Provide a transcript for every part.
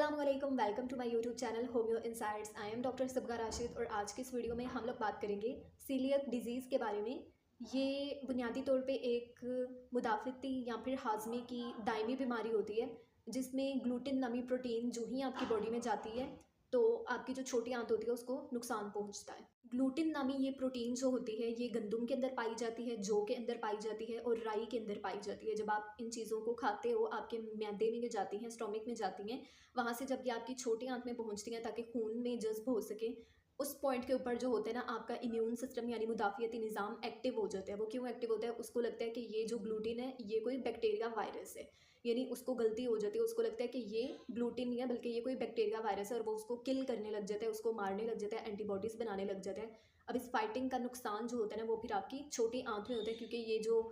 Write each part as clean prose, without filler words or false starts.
अस्सलामुअलैकुम, welcome to my YouTube channel Homeo Insights. I am doctor Sabga Rashid और आज की इस वीडियो में हम लोग बात करेंगे सीलियक डिजीज़ के बारे में। ये बुनियादी तौर पे एक मुदाफ़ती या फिर हाजमे की दायमी बीमारी होती है जिसमें ग्लूटिन नामी प्रोटीन जो ही आपकी बॉडी में जाती है तो आपकी जो छोटी आंत होती है उसको नुकसान पहुंचता है। ग्लूटिन नामी ये प्रोटीन जो होती है ये गंदम के अंदर पाई जाती है, जौ के अंदर पाई जाती है और राई के अंदर पाई जाती है। जब आप इन चीज़ों को खाते हो आपके मैदे में ये जाती हैं, स्टोमिक में जाती हैं, वहाँ से जब ये आपकी छोटी आंत में पहुँचती हैं ताकि खून में जज़्ब हो सके, उस पॉइंट के ऊपर जो होता है ना आपका इम्यून सिस्टम यानी मुदाफ़ियती निज़ाम एक्टिव हो जाता है। वो क्यों एक्टिव होता है? उसको लगता है कि ये जो ग्लूटिन है ये कोई बैक्टीरिया वायरस है, यानी उसको गलती हो जाती है, उसको लगता है कि ये ग्लूटिन नहीं है बल्कि ये कोई बैक्टीरिया वायरस है और वो उसको किल करने लग जाता है, उसको मारने लग जाता है, एंटीबॉडीज़ बनाने लग जाता है। अब इस फाइटिंग का नुकसान जो होता है ना वो फिर आपकी छोटी आंत में होता है, क्योंकि ये जो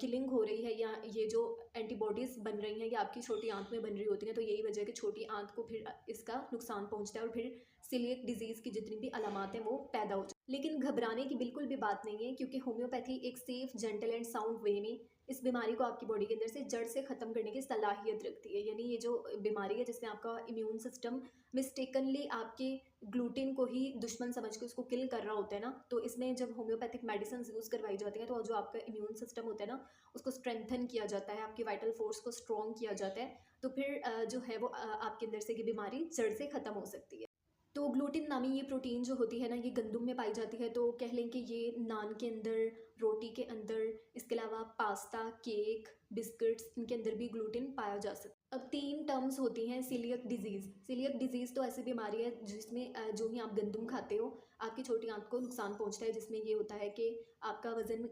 किलिंग हो रही है या ये जो एंटीबॉडीज़ बन रही हैं ये आपकी छोटी आंत में बन रही होती हैं, तो यही वजह है कि छोटी आंत को फिर इसका नुकसान पहुंचता है और फिर सीलियक डिजीज़ की जितनी भी अलामात हैं वो पैदा हो जाती हैं। लेकिन घबराने की बिल्कुल भी बात नहीं है, क्योंकि होम्योपैथी एक सेफ, जेंटल एंड साउंड वे में इस बीमारी को आपकी बॉडी के अंदर से जड़ से ख़त्म करने की सलाहियत रखती है। यानी ये जो बीमारी है जिसमें आपका इम्यून सिस्टम मिस्टेकनली आपके ग्लूटिन को ही दुश्मन समझ के उसको किल कर रहा होता है ना, तो इसमें जब होम्योपैथिक मेडिसिन यूज़ करवाई जाती हैं तो जो आपका इम्यून सिस्टम होता है ना उसको स्ट्रेंथन किया जाता है, आपकी वाइटल फोर्स को स्ट्रॉन्ग किया जाता है, तो फिर जो है वो आपके अंदर से ये बीमारी जड़ से ख़त्म हो सकती है। तो ग्लूटिन नामी ये प्रोटीन जो होती है ना ये गंदम में पाई जाती है, तो कह लें कि ये नान के अंदर, रोटी के अंदर, इसके अलावा पास्ता, केक, बिस्किट्स, इनके अंदर भी ग्लूटिन पाया जा सकता है। अब 3 टर्म्स होती हैं सीलियक डिजीज़। सीलियक डिजीज़ तो ऐसी बीमारी है जिसमें जो ही आप गंदम खाते हो आपकी छोटी आंत को नुकसान पहुंचता है, जिसमें ये होता है कि आपका वज़न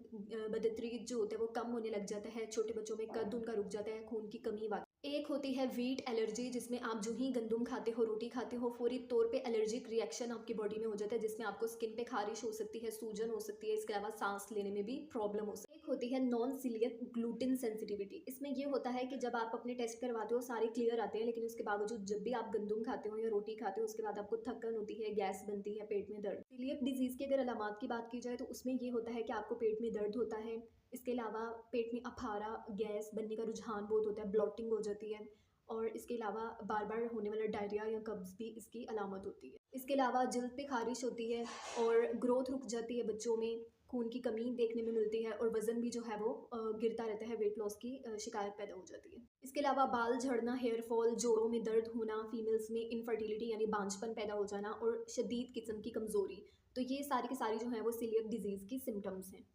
बदतरीज जो होता है वो कम होने लग जाता है, छोटे बच्चों में कद उनका रुक जाता है, खून की कमी। एक होती है वीट एलर्जी, जिसमें आप जो ही गंदम खाते हो, रोटी खाते हो, फौरी तौर पे एलर्जिक रिएक्शन आपकी बॉडी में हो जाता है, जिसमें आपको स्किन पे खारिश हो सकती है, सूजन हो सकती है, इसके अलावा सांस लेने में भी प्रॉब्लम हो सकती है। एक होती है नॉन सीलियक ग्लूटिन सेंसिटिविटी। इसमें ये होता है कि जब आप अपने टेस्ट करवाते हो सारे क्लियर आते हैं, लेकिन उसके बावजूद जब भी आप गंदम खाते हो या रोटी खाते हो उसके बाद आपको थकन होती है, गैस बनती है, पेट में दर्द। सीलियक डिजीज़ की अगर अलामात की बात की जाए तो उसमें ये होता है कि आपको पेट में दर्द होता है, इसके अलावा पेट में अफारा, गैस बनने का रुझान बहुत होता है, ब्लोटिंग हो जाती है और इसके अलावा बार बार होने वाला डायरिया या कब्ज़ भी इसकी अलामत होती है। इसके अलावा जल्द पे खारिश होती है और ग्रोथ रुक जाती है बच्चों में, खून की कमी देखने में मिलती है और वज़न भी जो है वो गिरता रहता है, वेट लॉस की शिकायत पैदा हो जाती है। इसके अलावा बाल झड़ना, हेयर फॉल, जोड़ों में दर्द होना, फीमेल्स में इनफर्टिलिटी यानी बांझपन पैदा हो जाना और शदीद किस्म की कमज़ोरी, तो ये सारी की सारी जो है वो सीलियक डिजीज़ की सिम्टम्स हैं।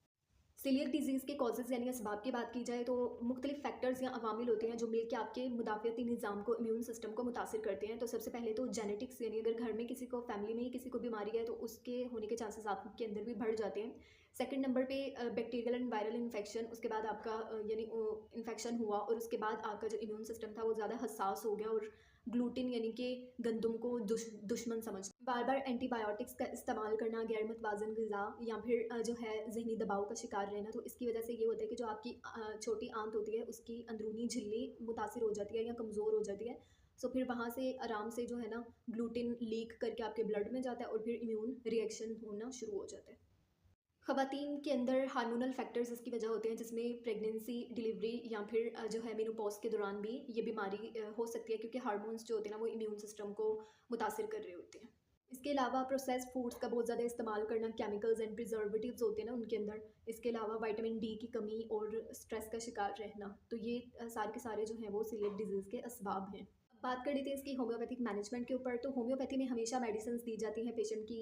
सीलियक डिजीज़ के कॉजेज़ यानी असबाब की बात की जाए तो मुख्तलिफ फैक्टर्स या अवामिल होते हैं जो मिलकर आपके मुदाफ़ियती निज़ाम को, इम्यून सिस्टम को मुतासिर करते हैं। तो सबसे पहले तो जेनेटिक्स, यानी अगर घर में किसी को, फैमिली में ही किसी को बीमारी है तो उसके होने के चांसेस आपके अंदर भी बढ़ जाते हैं। सेकंड नंबर पे बैक्टीरियल एंड वायरल इन्फेक्शन, उसके बाद आपका यानी इन्फेक्शन हुआ और उसके बाद आपका जो इम्यून सिस्टम था वो ज़्यादा हसास हो गया और ग्लूटिन यानी कि गंदम को दुश्मन समझ बार बार एंटीबायोटिक्स का इस्तेमाल करना, गैर मतवाज़न ग़िज़ा या फिर जो है ज़हनी दबाव का शिकार रहना, तो इसकी वजह से ये होता है कि जो आपकी छोटी आंत होती है उसकी अंदरूनी झिल्ली मुतासिर हो जाती है या कमज़ोर हो जाती है। सो फिर वहाँ से आराम से जो है ना ग्लूटिन लीक करके आपके ब्लड में जाता है और फिर इम्यून रिएक्शन होना शुरू हो जाता है। ख़वातीन के अंदर हार्मोनल फैक्टर्स इसकी वजह होते हैं, जिसमें प्रेगनेंसी, डिलीवरी या फिर जो है मेनोपॉज़ के दौरान भी ये बीमारी हो सकती है, क्योंकि हार्मोन्स जो होते हैं ना वो इम्यून सिस्टम को मुतासिर कर रहे होते हैं। इसके अलावा प्रोसेस्ड फूड्स का बहुत ज़्यादा इस्तेमाल करना, केमिकल्स एंड प्रिजर्वेटिव्स होते हैं ना उनके अंदर, इसके अलावा विटामिन डी की कमी और स्ट्रेस का शिकार रहना, तो ये सारे के सारे जो हैं वो सीलियक डिजीज़ के असबाब हैं। बात कर रही थी इसकी होम्योपैथिक मैनेजमेंट के ऊपर, तो होम्योपैथी में हमेशा मेडिसिन दी जाती हैं पेशेंट की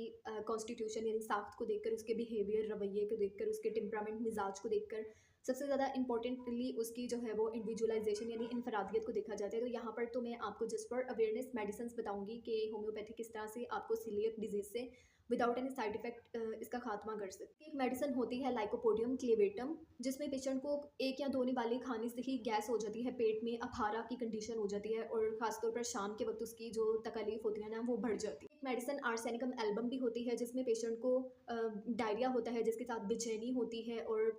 कॉन्स्टिट्यूशन यानी साख्त को देखकर, उसके बिहेवियर, रवैये को देखकर, उसके टेम्परामेंट, मिजाज को देखकर, सबसे ज़्यादा इंपॉर्टेंटली उसकी जो है वो इंडिविजुअलाइजेशन यानी इनफरादियत को देखा जाता है। तो यहाँ पर तो मैं आपको जस्ट फॉर अवेयरनेस मेडिसिन बताऊँगी कि होम्योपैथी किस तरह से आपको सीलियक डिजीज़ से विदाउट एनी साइड इफेक्ट इसका खात्मा कर सकती है। एक मेडिसिन होती है लाइकोपोडियम क्लेवेटम, जिसमें पेशेंट को 1 या 2 निवाले खाने से ही गैस हो जाती है, पेट में अफारा की कंडीशन हो जाती है और ख़ासतौर पर शाम के वक्त उसकी जो तकलीफ़ होती है ना वो बढ़ जाती है। एक मेडिसिन आर्सेनिकम एल्बम भी होती है, जिसमें पेशेंट को डायरिया होता है, जिसके साथ बेचैनी होती है और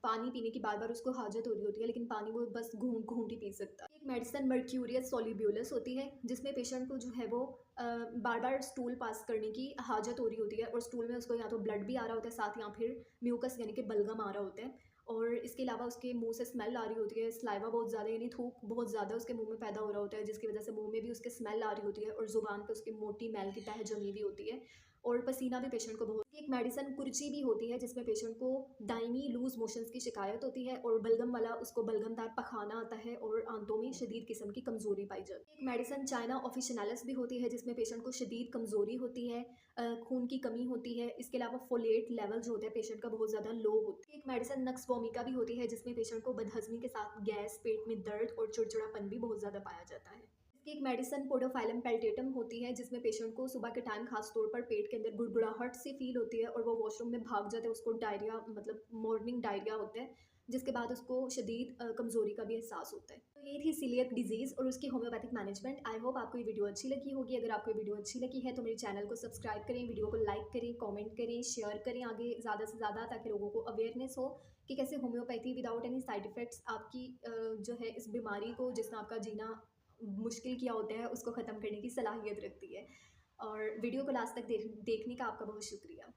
पानी पीने की बार बार उसको हाजत हो रही होती है, लेकिन पानी वो बस घूंट घूंट ही पी सकता है। एक मेडिसिन मर्क्यूरियस सोलिब्यूलस होती है, जिसमें पेशेंट को जो है वो बार बार स्टूल पास करने की हाजत हो रही होती है और स्टूल में उसको या तो ब्लड भी आ रहा होता है साथ, या फिर म्यूकस यानी कि बलगम आ रहा होता है और इसके अलावा उसके मुंह से स्मेल आ रही होती है, सलाइवा बहुत ज़्यादा यानी थूक बहुत ज़्यादा उसके मुंह में पैदा हो रहा होता है, जिसकी वजह से मुंह में भी उसके स्मेल आ रही होती है और ज़ुबान पे उसकी मोटी मैल की तह जमी हुई होती है और पसीना भी पेशेंट को बहुत। एक मेडिसिन कुर्ची भी होती है जिसमें पेशेंट को दायमी लूज मोशंस की शिकायत होती है और बलगम वाला उसको बलगमदार पखाना आता है और आंतों में शदीद किस्म की कमज़ोरी पाई जाती है। एक मेडिसिन चाइना ऑफिशिनलिस भी होती है जिसमें पेशेंट को शदीद कमज़ोरी होती है, खून की कमी होती है। इसके अलावा फोलेट लेवल जो होता है पेशेंट का बहुत ज़्यादा लो होता है। एक मेडिसिन नक्स वोमिका भी होती है जिसमें पेशेंट को बदहज़मी के साथ गैस, पेट में दर्द और चिड़चिड़ापन भी बहुत ज़्यादा पाया जाता है। इसकी एक मेडिसिन पोडोफाइलम पेल्टेटम होती है जिसमें पेशेंट को सुबह के टाइम खास तौर पर पेट के अंदर गुड़गुड़ाहट सी फील होती है और वो वॉशरूम में भाग जाता है, उसको डायरिया मतलब मॉर्निंग डायरिया होता है, जिसके बाद उसको शदीद कमज़ोरी का भी एहसास होता है। तो ये थी सीलियक डिजीज़ और उसकी होम्योपैथिक मैनेजमेंट। आई होप आपको ये वीडियो अच्छी लगी होगी। अगर आपको ये वीडियो अच्छी लगी है तो मेरे चैनल को सब्सक्राइब करें, वीडियो को लाइक करें, कमेंट करें, शेयर करें आगे ज़्यादा से ज़्यादा, ताकि लोगों को अवेयरनेस हो कि कैसे homeopathy without any side effects आपकी जो है इस बीमारी को जिसने आपका जीना मुश्किल किया होता है उसको ख़त्म करने की सलाहियत रखती है। और वीडियो को लास्ट तक देखने का आपका बहुत शुक्रिया।